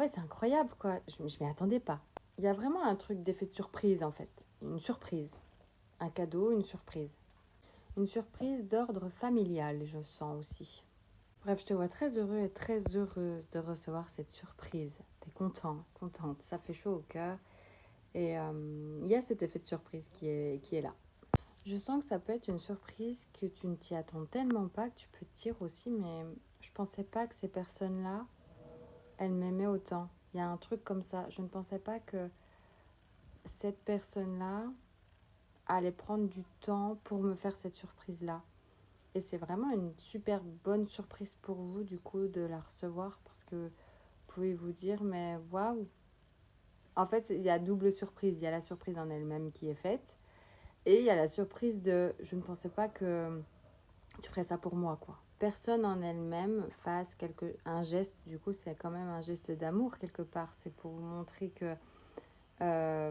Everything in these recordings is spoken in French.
ouais, c'est incroyable, quoi. Je m'y attendais pas. Il y a vraiment un truc d'effet de surprise, en fait. Une surprise. Un cadeau, une surprise. Une surprise d'ordre familial, je sens aussi. Bref, je te vois très heureux et très heureuse de recevoir cette surprise. T'es content, contente, ça fait chaud au cœur. Et il y a cet effet de surprise qui est là. Je sens que ça peut être une surprise que tu ne t'y attends tellement pas que tu peux te dire aussi, mais je pensais pas que ces personnes-là, elles m'aimaient autant. Il y a un truc comme ça. Je ne pensais pas que cette personne-là allait prendre du temps pour me faire cette surprise-là. Et c'est vraiment une super bonne surprise pour vous, du coup, de la recevoir parce que vous pouvez vous dire, mais waouh! En fait, il y a double surprise. Il y a la surprise en elle-même qui est faite et il y a la surprise de je ne pensais pas que tu ferais ça pour moi, quoi. Personne en elle-même fasse un geste, du coup, c'est quand même un geste d'amour quelque part. C'est pour vous montrer que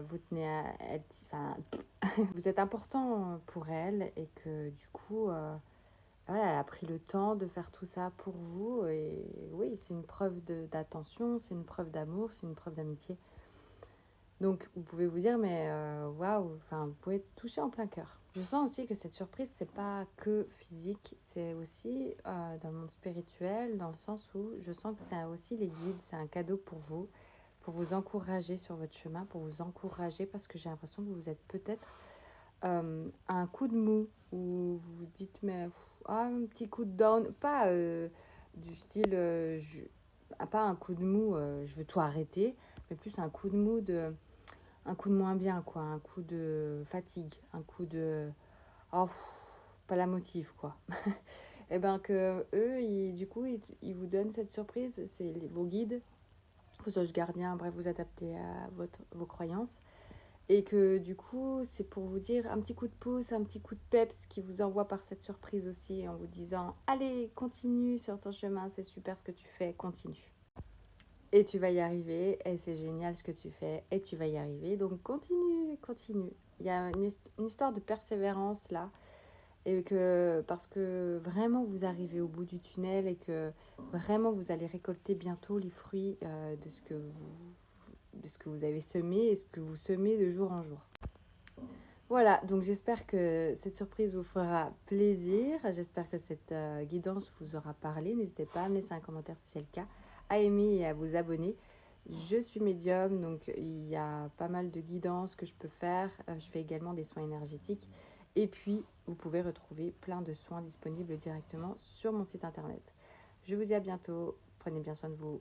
vous tenez à être, enfin, vous êtes important pour elle et que du coup, voilà, elle a pris le temps de faire tout ça pour vous. Et oui, c'est une preuve d'attention, c'est une preuve d'amour, c'est une preuve d'amitié. Donc, vous pouvez vous dire, mais waouh, enfin, vous pouvez être touché en plein cœur. Je sens aussi que cette surprise, c'est pas que physique, c'est aussi dans le monde spirituel, dans le sens où je sens que c'est aussi les guides, c'est un cadeau pour vous encourager sur votre chemin, pour vous encourager, parce que j'ai l'impression que vous êtes peut-être à un coup de mou, où vous vous dites, mais un petit coup de down, pas du style, pas un coup de mou, je veux tout arrêter, mais plus un coup de mou un coup de moins bien, quoi, un coup de fatigue, un coup de oh, pas la motive, quoi. Et ben que eux, du coup, ils vous donnent cette surprise, c'est vos guides, vos anges gardiens, bref, vous adaptez à vos croyances. Et que du coup, c'est pour vous dire un petit coup de pouce, un petit coup de peps qui vous envoie par cette surprise aussi en vous disant allez, continue sur ton chemin, c'est super ce que tu fais, continue. Et tu vas y arriver, et c'est génial ce que tu fais, et tu vas y arriver. Donc continue, continue. Il y a une histoire de persévérance là, et que parce que vraiment vous arrivez au bout du tunnel et que vraiment vous allez récolter bientôt les fruits de ce que vous avez semé et ce que vous semez de jour en jour. Voilà, donc j'espère que cette surprise vous fera plaisir. J'espère que cette guidance vous aura parlé. N'hésitez pas à me laisser un commentaire si c'est le cas, à aimer et à vous abonner. Je suis médium, donc il y a pas mal de guidances que je peux faire. Je fais également des soins énergétiques. Et puis, vous pouvez retrouver plein de soins disponibles directement sur mon site internet. Je vous dis à bientôt. Prenez bien soin de vous.